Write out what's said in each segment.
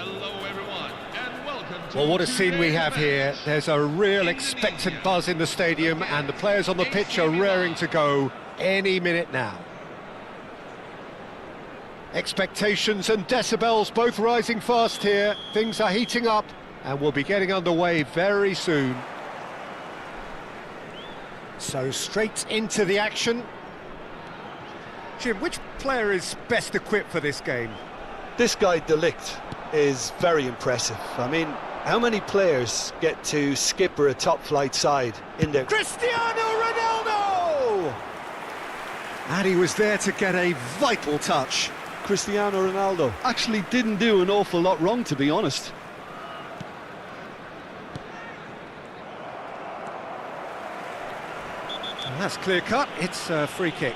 Hello everyone, and welcome to Well, what a scene we today's have match. here. There's a real expectant buzz in the stadium, and the players on the pitch are raring to go any minute now. Expectations and decibels both rising fast here. Things are heating up, and we'll be getting underway very soon. So straight into the action. Jim, which player is best equipped for this game? This guy, De Ligt, is very impressive. I mean, how many players get to skipper a top-flight side in their... Cristiano Ronaldo! And he was there to get a vital touch. Cristiano Ronaldo actually didn't do an awful lot wrong, to be honest. And that's clear-cut. It's a free kick.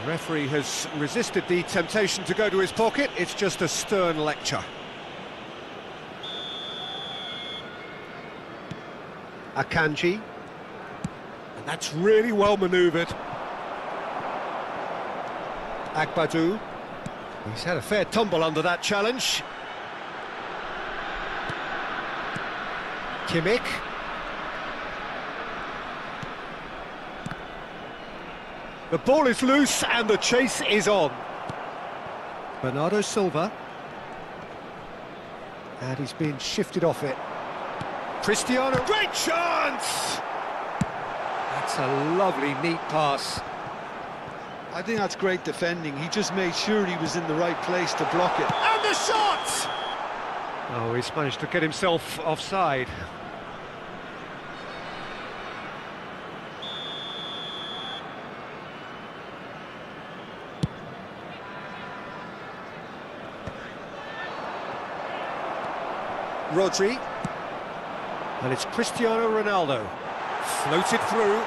The referee has resisted the temptation to go to his pocket. It's just a stern lecture. Akanji. And that's really well manoeuvred. Agbadou. He's had a fair tumble under that challenge. Kimmich. The ball is loose and the chase is on. Bernardo Silva. And he's being shifted off it. Cristiano, great chance! That's a lovely, neat pass. I think that's great defending. He just made sure he was in the right place to block it. And the shot! Oh, he's managed to get himself offside. Rodri, and it's Cristiano Ronaldo, floated through.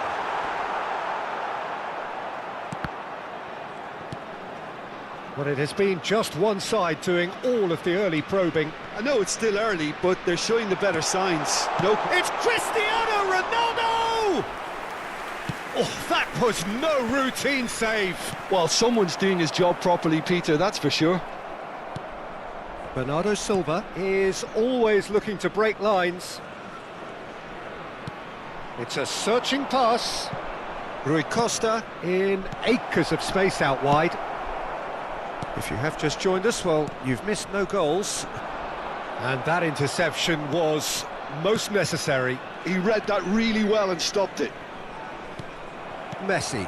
But it has been just one side doing all of the early probing. I know it's still early, but they're showing the better signs. No, It's Cristiano Ronaldo! Oh, that was no routine save. well, someone's doing his job properly, Peter, that's for sure. Bernardo Silva is always looking to break lines. It's a searching pass. Rui Costa in acres of space out wide. If you have just joined us, well, you've missed no goals. And that interception was most necessary. He read that really well and stopped it. Messi.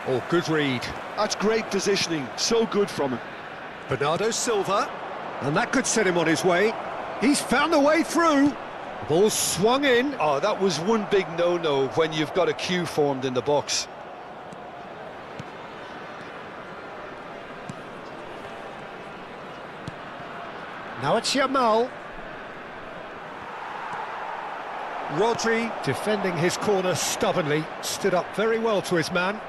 Oh, good read. That's great positioning, so good from him. Bernardo Silva, and that could set him on his way. He's found a way through. The ball swung in. Oh, that was one big no-no when you've got a queue formed in the box. Now it's Yamal. Rodri, defending his corner stubbornly, stood up very well to his man.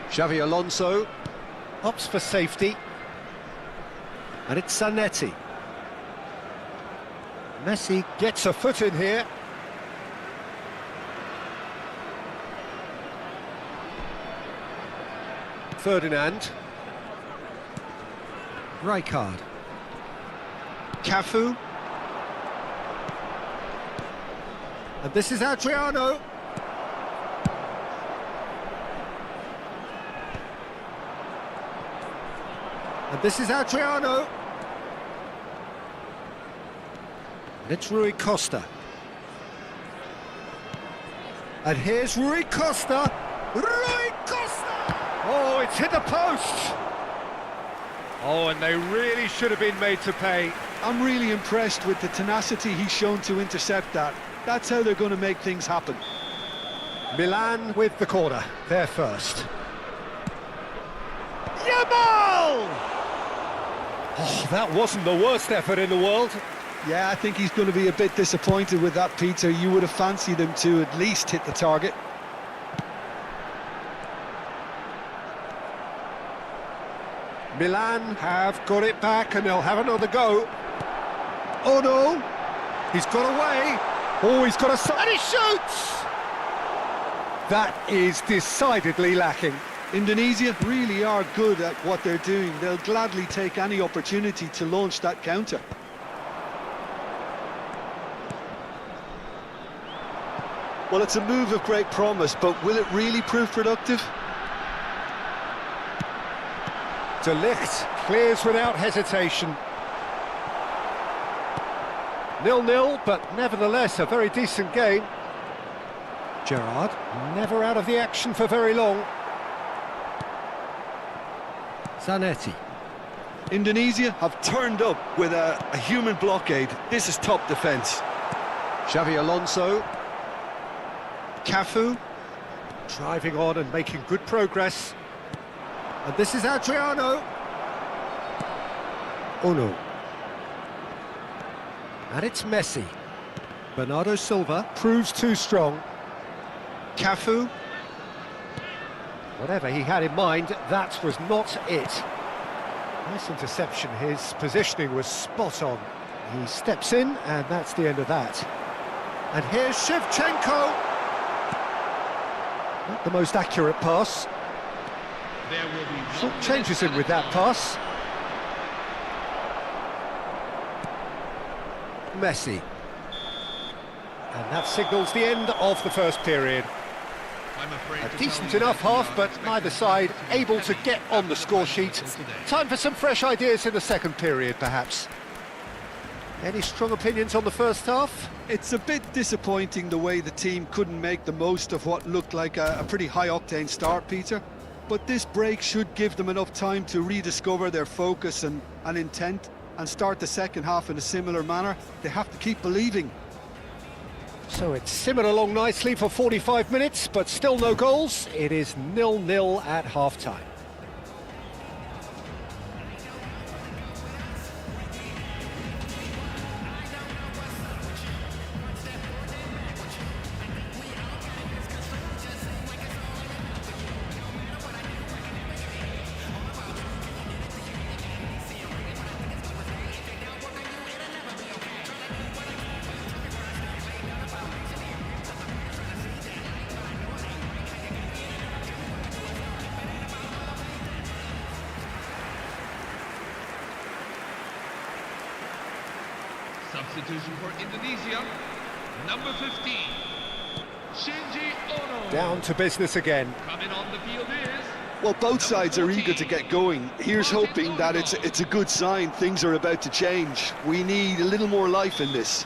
Xavi Alonso opts for safety, and it's Zanetti. Messi gets a foot in here. Ferdinand. Rijkaard. Cafu. And this is Adriano. And this is Adriano. And it's Rui Costa. And here's Rui Costa. Rui Costa! Oh, it's hit the post. Oh, and they really should have been made to pay. I'm really impressed with the tenacity he's shown to intercept that. That's how they're going to make things happen. Milan with the corner. They're first. Yamal! Oh, that wasn't the worst effort in the world. Yeah, I think he's going to be a bit disappointed with that, Peter. You would have fancied him to at least hit the target. Milan have got it back and they'll have another go. Oh no! He's got away. Oh, he's got a... and he shoots! That is decidedly lacking. Indonesia really are good at what they're doing. They'll gladly take any opportunity to launch that counter. Well, it's a move of great promise, but will it really prove productive? De Ligt clears without hesitation. 0-0, but nevertheless a very decent game. Gerrard never out of the action for very long. Zanetti. Indonesia have turned up with a human blockade. This is top defence. Xavi Alonso. Cafu. Driving on and making good progress. And this is Adriano. Oh no. And it's Messi. Bernardo Silva proves too strong. Cafu. Whatever he had in mind, that was not it. Nice interception, his positioning was spot on. He steps in, and that's the end of that. And here's Shevchenko. Not the most accurate pass. There will be Short changes in with that pass. Messi. And that signals the end of the first period. I'm afraid A to decent tell you enough that half, you but are neither expected side to able to get on the score sheet. today. Time for some fresh ideas in the second period, perhaps. Any strong opinions on the first half? It's a bit disappointing the way the team couldn't make the most of what looked like a pretty high-octane start, Peter. But this break should give them enough time to rediscover their focus and intent and start the second half in a similar manner. They have to keep believing. So it's simmered along nicely for 45 minutes, but still no goals. It is 0-0 at half-time. Substitution for Indonesia, number 15, Shinji Ono. Down to business again. Coming on the field is... Well, both sides are eager to get going. Here's hoping that it's a good sign. Things are about to change. We need a little more life in this.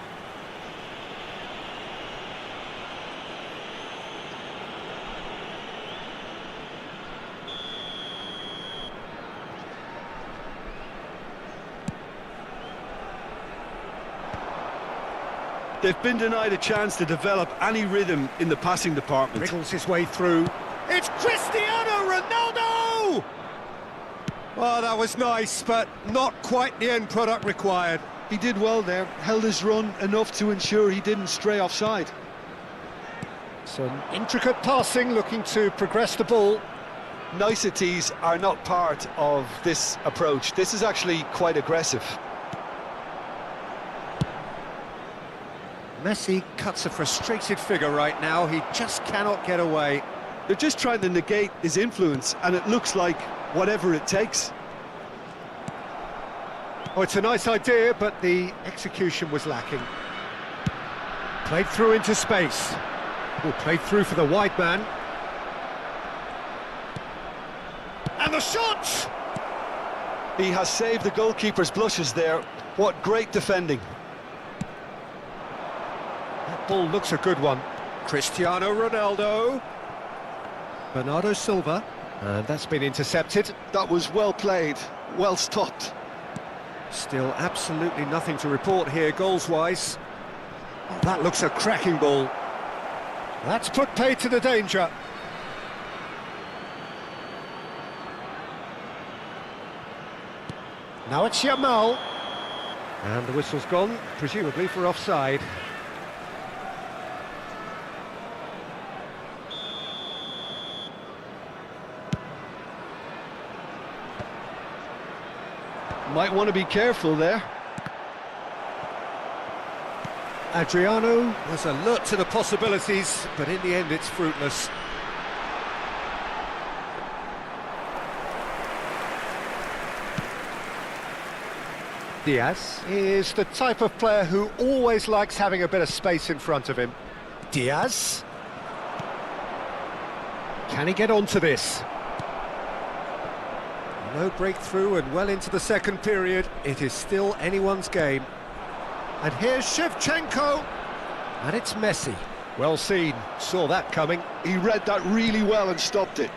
They've been denied a chance to develop any rhythm in the passing department. Wriggles his way through. It's Cristiano Ronaldo! Oh, that was nice, but not quite the end product required. He did well there, held his run enough to ensure he didn't stray offside. Some intricate passing, looking to progress the ball. Niceties are not part of this approach. This is actually quite aggressive. Messi cuts a frustrated figure right now. He just cannot get away. They're just trying to negate his influence, and it looks like whatever it takes. Oh, it's a nice idea, but the execution was lacking. Played through into space. Oh, played through for the wide man. And the shot! He has saved the goalkeeper's blushes there. What great defending. That ball looks a good one. Cristiano Ronaldo. Bernardo Silva. And that's been intercepted. That was well played, well stopped. Still absolutely nothing to report here, goals-wise. Oh, that looks a cracking ball. That's put paid to the danger. Now it's Yamal. And the whistle's gone, presumably for offside. Might want to be careful there. Adriano was alert to the possibilities, but in the end it's fruitless. Diaz is the type of player who always likes having a bit of space in front of him. Diaz. Can he get onto this? No breakthrough and well into the second period. It is still anyone's game. And here's Shevchenko. And it's Messi. Well seen. Saw that coming. He read that really well and stopped it.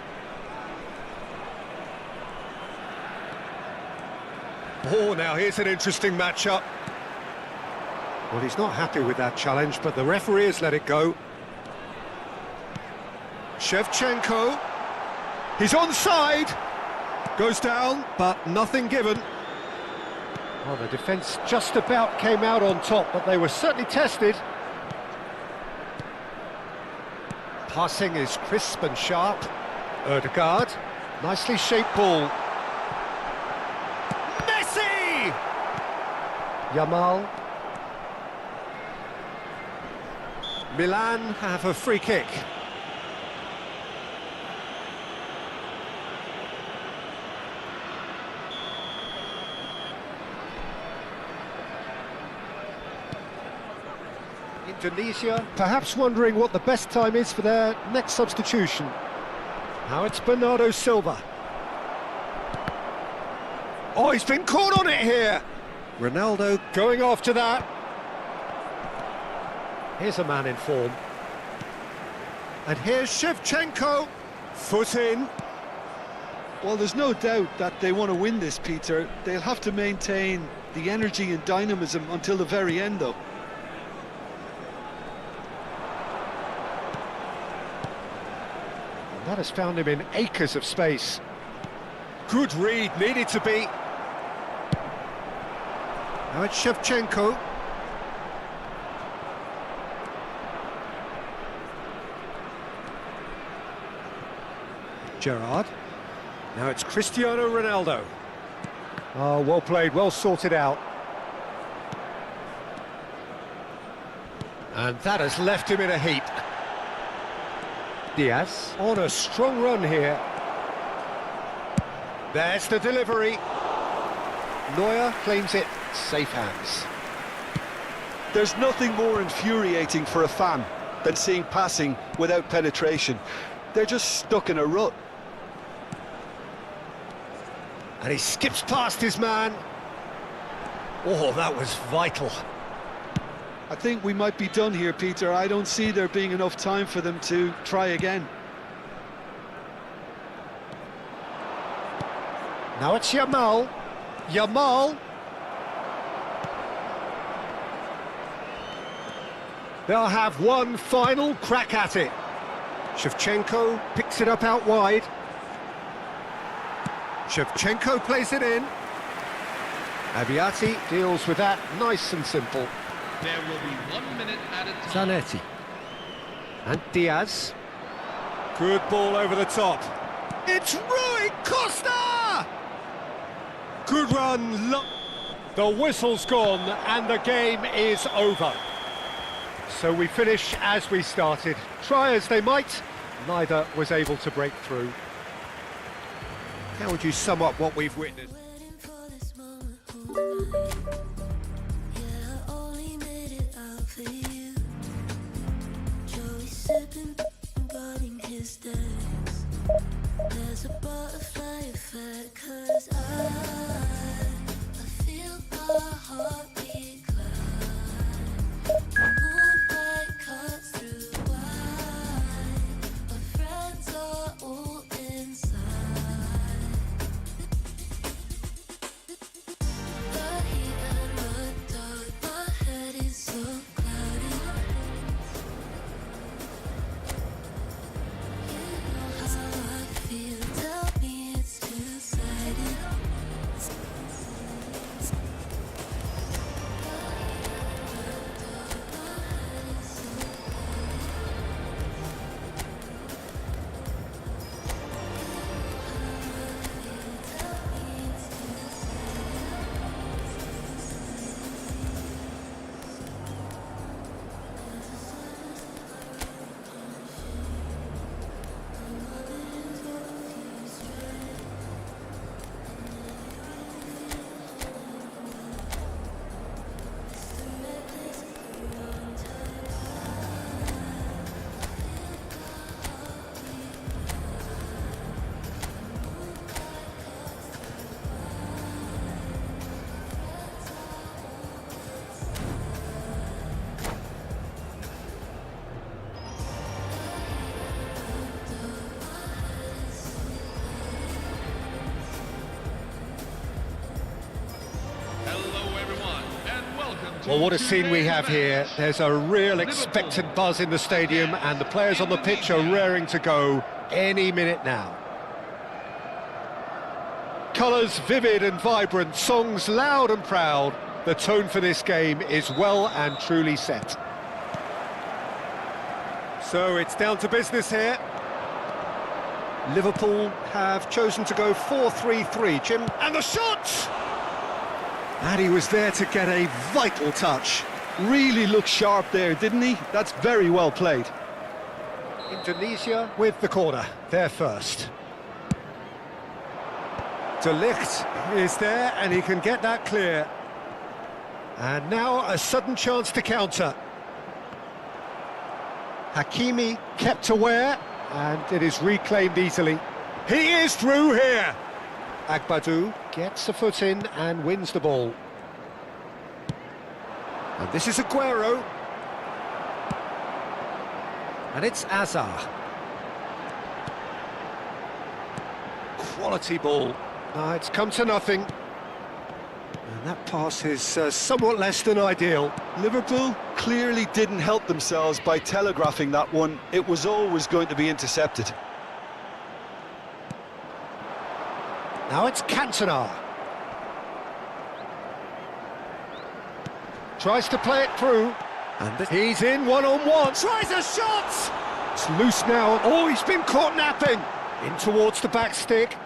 Oh, now here's an interesting matchup. Well, he's not happy with that challenge, but the referee has let it go. Shevchenko. He's onside. Goes down, but nothing given. Well, the defence just about came out on top, but they were certainly tested. Passing is crisp and sharp. Ødegaard. Nicely shaped ball. Messi! Yamal. Milan have a free kick. Indonesia perhaps wondering what the best time is for their next substitution. Now it's Bernardo Silva. Oh, he's been caught on it here. Ronaldo going after that. Here's a man in form. And here's Shevchenko. Foot in. Well, there's no doubt that they want to win this, Peter. They'll have to maintain the energy and dynamism until the very end, though. That has found him in acres of space. Good read, needed to be. Now it's Shevchenko. Gerrard. Now it's Cristiano Ronaldo. Oh, well played, well sorted out. And that has left him in a heap. Diaz on a strong run here. There's the delivery. Neuer claims it. Safe hands. There's nothing more infuriating for a fan than seeing passing without penetration. They're just stuck in a rut. And he skips past his man. Oh, that was vital. I think we might be done here, Peter. I don't see there being enough time for them to try again. Now it's Yamal. Yamal. They'll have one final crack at it. Shevchenko picks it up out wide. Shevchenko plays it in. Abiati deals with that nice and simple. There will be 1 minute at a time. Zanetti. And Diaz. Good ball over the top. It's Rui Costa! Good run. The whistle's gone and the game is over. So we finish as we started. Try as they might, neither was able to break through. How would you sum up what we've witnessed? There's a butterfly effect, 'cause I feel my heart beat climb. Moonlight cuts through wine. Our friends are all inside. Well, what a scene we have here. match. There's a real Liverpool. expectant buzz in the stadium, and the players on the pitch are raring to go any minute now. Colours vivid and vibrant, songs loud and proud. The tone for this game is well and truly set. So it's down to business here. Liverpool have chosen to go 4-3-3, Jim. And the shot! And he was there to get a vital touch. Really looked sharp there, didn't he? That's very well played. Indonesia with the corner, there first. De Ligt is there, and he can get that clear. And now a sudden chance to counter. Hakimi kept aware, and it is reclaimed easily. He is through here! Agbadu gets a foot in and wins the ball. And this is Aguero. And it's Azar. Quality ball. It's come to nothing. And that pass is somewhat less than ideal. Liverpool clearly didn't help themselves by telegraphing that one. It was always going to be intercepted. Now it's Cantona. Tries to play it through. And he's in one-on-one. Tries a shot! It's loose now. Oh, he's been caught napping. In towards the back stick.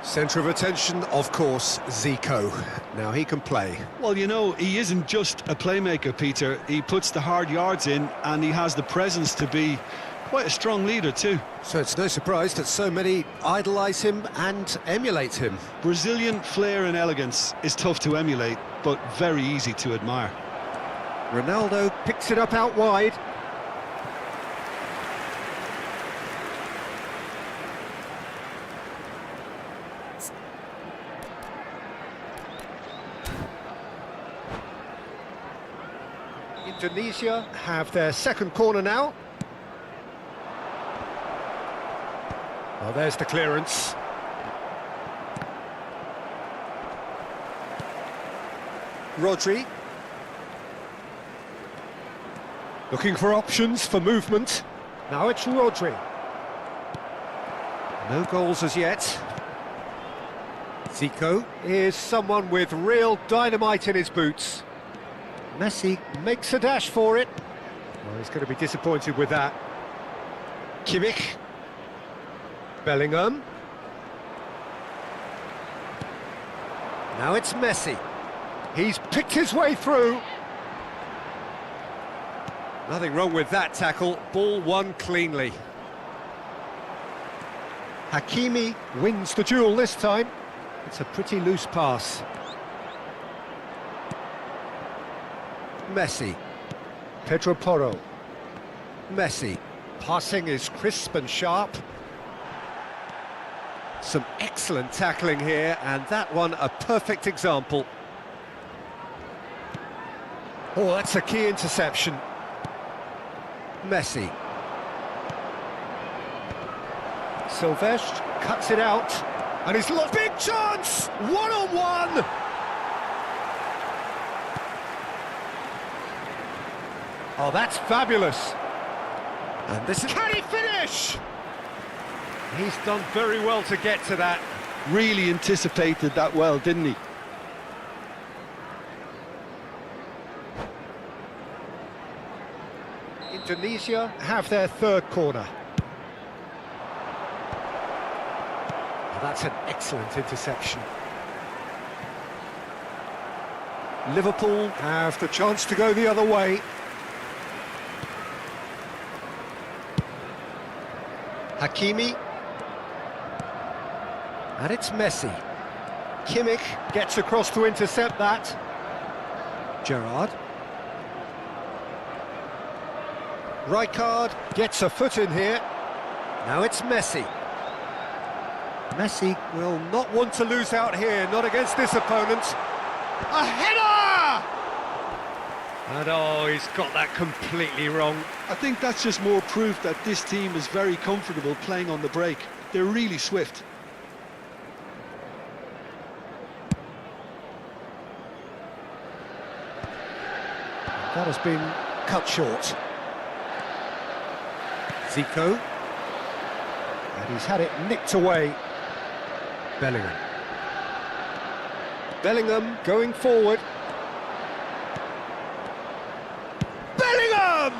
Centre of attention, of course, Zico. Now he can play. Well, you know, he isn't just a playmaker, Peter. He puts the hard yards in, and he has the presence to be quite a strong leader too. So it's no surprise that so many idolise him and emulate him. Brazilian flair and elegance is tough to emulate, but very easy to admire. Ronaldo picks it up out wide. Indonesia have their second corner now. Well, there's the clearance. Rodri. Looking for options for movement. Now it's Rodri. No goals as yet. Zico is someone with real dynamite in his boots. Messi makes a dash for it. Well, he's going to be disappointed with that. Kimmich. Bellingham. Now it's Messi. He's picked his way through. Nothing wrong with that tackle. Ball won cleanly. Hakimi wins the duel this time. It's a pretty loose pass. Messi. Pedro Porro. Messi. Passing is crisp and sharp. Some excellent tackling here, and that one a perfect example. Oh, that's a key interception. Messi. Silvestre cuts it out, and he's lost. Big chance! One-on-one! Oh, that's fabulous. And this is... Can he finish? He's done very well to get to that. Really anticipated that well, didn't he? Indonesia have their third corner. Oh, that's an excellent interception. Liverpool have the chance to go the other way. Hakimi. And it's Messi. Kimmich gets across to intercept that. Gerrard. Rijkaard gets a foot in here. Now it's Messi. Messi will not want to lose out here, not against this opponent. A header! And oh, he's got that completely wrong. I think that's just more proof that this team is very comfortable playing on the break. They're really swift. That has been cut short. Zico. And he's had it nicked away. Bellingham. Bellingham going forward. Bellingham!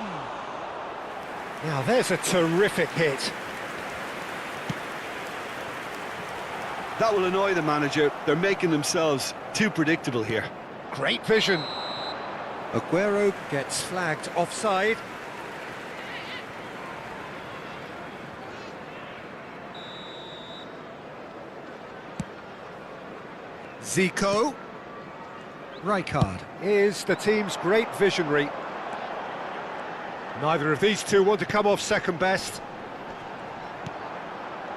Now there's a terrific hit. That will annoy the manager. They're making themselves too predictable here. Great vision. Aguero gets flagged offside. Zico. Rijkaard is the team's great visionary. Neither of these two want to come off second best.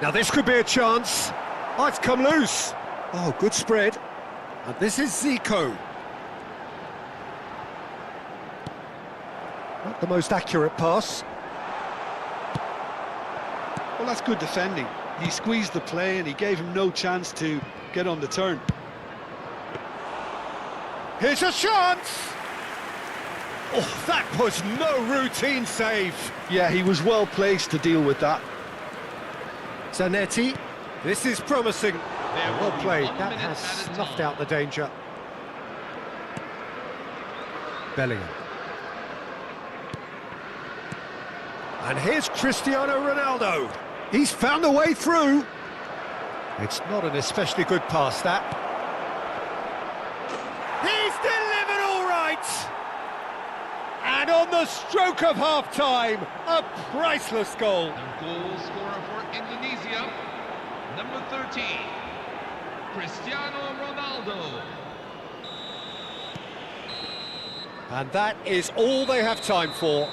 Now this could be a chance. Oh, it's come loose. Oh, good spread. And this is Zico. Not the most accurate pass. Well, that's good defending. He squeezed the play and he gave him no chance to get on the turn. Here's a chance! Oh, that was no routine save. Yeah, he was well placed to deal with that. Zanetti, this is promising. There will Well be played, 1 that minute has at a snuffed time. out the danger. Bellingham. And here's Cristiano Ronaldo. He's found a way through. It's not an especially good pass, that. He's delivered all right! And on the stroke of half-time, a priceless goal. The goal scorer for Indonesia, number 13, Cristiano Ronaldo. And that is all they have time for.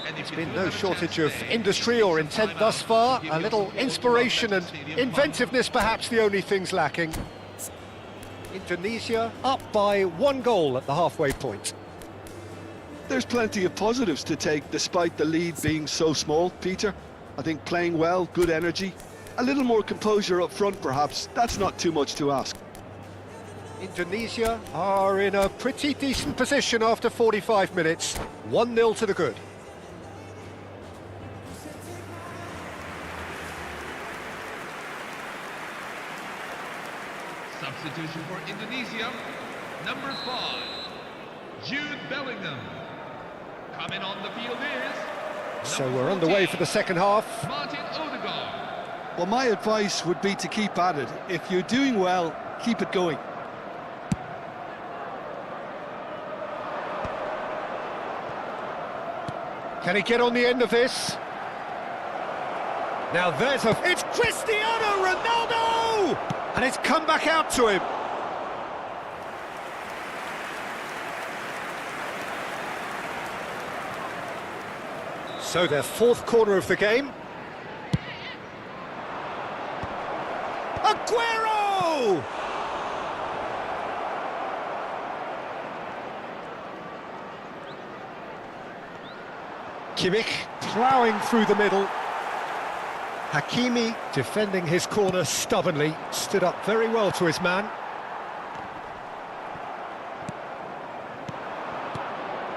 And There's if been you no have a shortage chance of today, industry or take some intent time thus out, far. give A your little support to inspiration and Rocket Stadium inventiveness perhaps the only things lacking. Indonesia up by 1 goal at the halfway point. There's plenty of positives to take despite the lead being so small, Peter. I think playing well, good energy, a little more composure up front perhaps. That's not too much to ask. Indonesia are in a pretty decent position after 45 minutes. 1-0 to the good. Substitution for Indonesia, number 5, Jude Bellingham. Coming on the field is So number we're underway 14, for the second half. Martin Odegaard. Well, my advice would be to keep at it. If you're doing well, keep it going. Can he get on the end of this? Now there's a... It's Cristiano Ronaldo! And it's come back out to him. So their 4th corner of the game. Aguero! Kimmich ploughing through the middle. Hakimi defending his corner stubbornly, stood up very well to his man.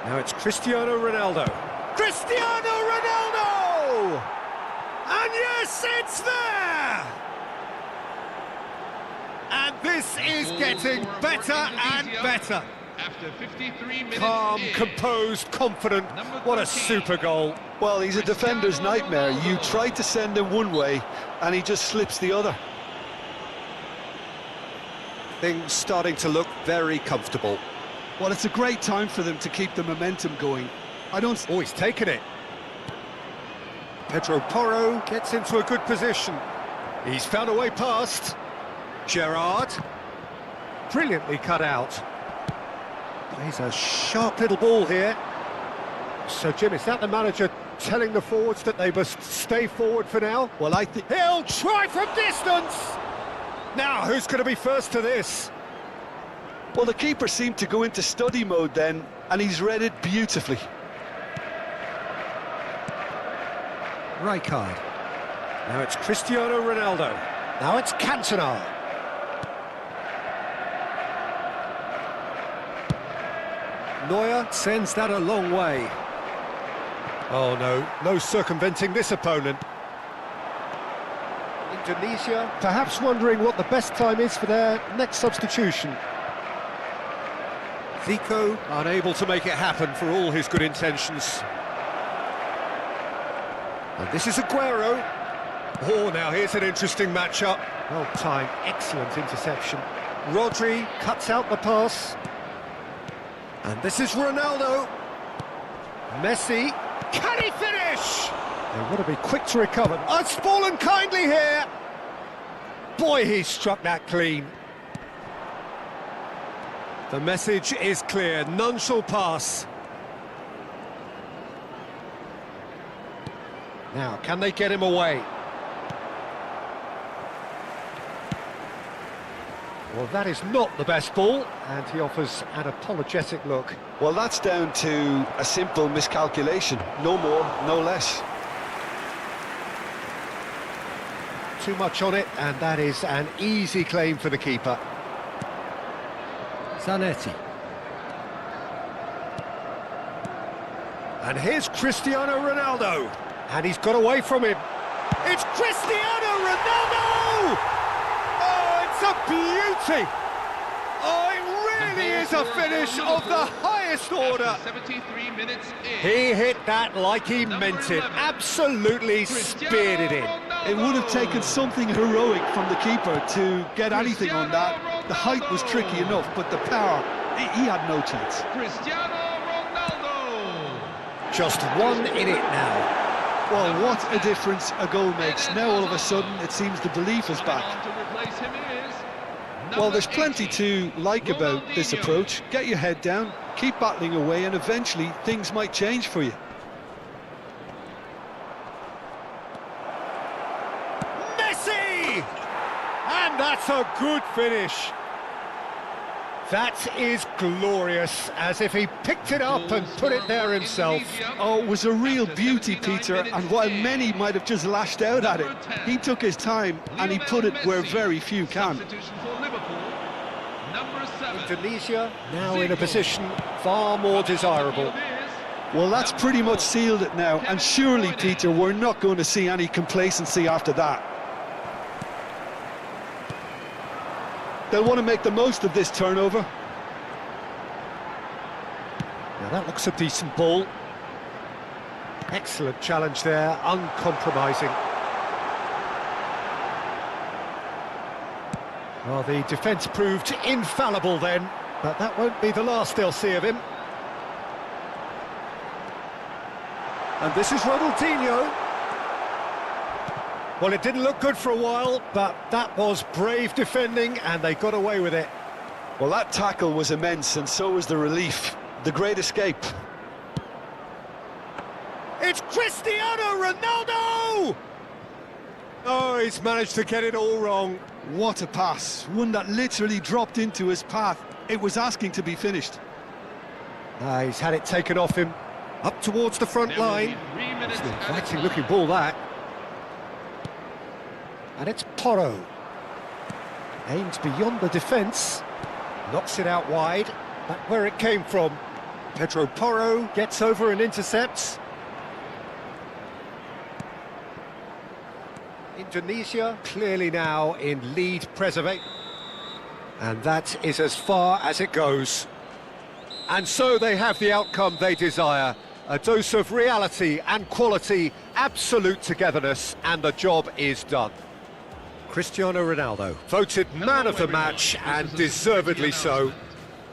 Now it's Cristiano Ronaldo. Cristiano Ronaldo! And yes, it's there! And this is getting better and better. After 53 minutes Calm, in, composed, confident. Number What a 13. super goal. Well, he's a defender's Cristiano nightmare. You Ronaldo. try to send him one way and he just slips the other. Things starting to look very comfortable. Well, it's a great time for them to keep the momentum going. Oh, he's taken it. Pedro Porro gets into a good position. He's found a way past. Gerrard. Brilliantly cut out. Plays a sharp little ball here. So, Jim, is that the manager telling the forwards that they must stay forward for now? Well, I think... He'll try from distance! Now, who's going to be first to this? Well, the keeper seemed to go into study mode then, and he's read it beautifully. Rijkaard. Now it's Cristiano Ronaldo. Now it's Neuer sends that a long way. Oh no, no circumventing this opponent. Indonesia perhaps wondering what the best time is for their next substitution. Zico unable to make it happen for all his good intentions. And this is Aguero. Oh, now here's an interesting matchup. Well timed, excellent interception. Rodri cuts out the pass. And this is Ronaldo. Messi. Can he finish? They want to be quick to recover. Oh, it's fallen kindly here. Boy, he struck that clean. The message is clear. None shall pass. Now, can they get him away? Well, that is not the best ball, and he offers an apologetic look. Well, that's down to a simple miscalculation. No more, no less. Too much on it, and that is an easy claim for the keeper. Zanetti. And here's Cristiano Ronaldo. And he's got away from him. It's Cristiano Ronaldo! Oh, it's a beauty! Oh, it really is a finish of the highest order. 73 minutes in. He hit that like he meant it. Absolutely speared it in. It would have taken something heroic from the keeper to get anything on that. The height was tricky enough, but the power, he had no chance. Cristiano Ronaldo. Just one in it now. Well, what a difference a goal makes. Now all of a sudden it seems the belief is back. On to replace him is Well, there's number plenty 18, to like about this Ronaldinho. approach. Get your head down, keep battling away, and eventually things might change for you. Messi! And that's a good finish. That is glorious, as if he picked it up and put it there himself. Oh, it was a real beauty, Peter, and while many might have just lashed out at it, he took his time and he put it where very few can. Substitution for Liverpool, number 7. Indonesia now in a position far more desirable. Well, that's pretty much sealed it now, and surely, Peter, we're not going to see any complacency after that. They'll want to make the most of this turnover. Now that looks a decent ball. Excellent challenge there, uncompromising. Well, the defence proved infallible then, but that won't be the last they'll see of him. And this is Ronaldinho. Well, it didn't look good for a while, but that was brave defending, and they got away with it. Well, that tackle was immense, and so was the relief. The great escape. It's Cristiano Ronaldo! Oh, he's managed to get it all wrong. What a pass. One that literally dropped into his path. It was asking to be finished. He's had it taken off him. Up towards the front There will line. be 3 minutes It's an added inviting time. looking ball, that. And it's Porro. Aims beyond the defence. Knocks it out wide. Back where it came from. Pedro Porro gets over and intercepts. Indonesia clearly now in lead preservation. And that is as far as it goes. And so they have the outcome they desire. A dose of reality and quality, absolute togetherness, and the job is done. Cristiano Ronaldo, voted man of the match, and deservedly so.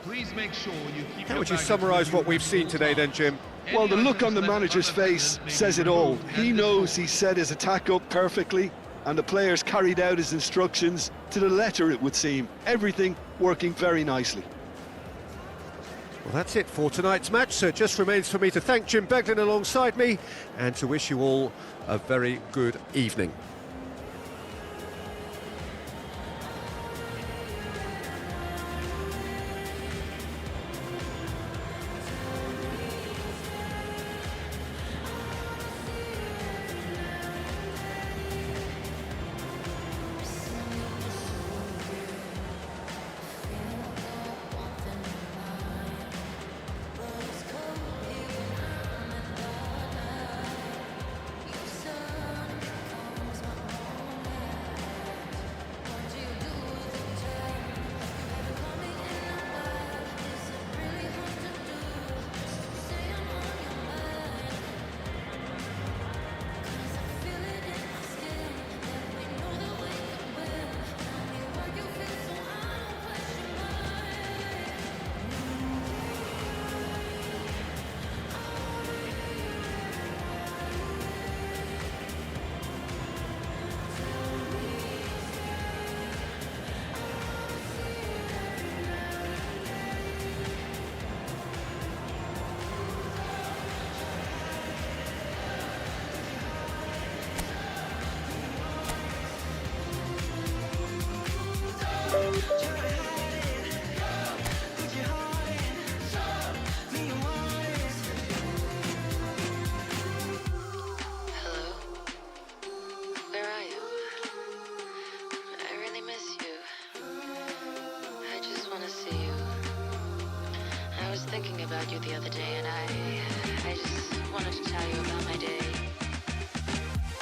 Please make sure you keep How your would you baggage summarise with you what we've seen today then, Jim? Well, the Any look on the items left manager's unattended face may be says it all. removed He and knows he set his attack up perfectly, and the players carried out his instructions to the letter, it would seem. Everything working very nicely. Well, that's it for tonight's match, so it just remains for me to thank Jim Beglin alongside me and to wish you all a very good evening.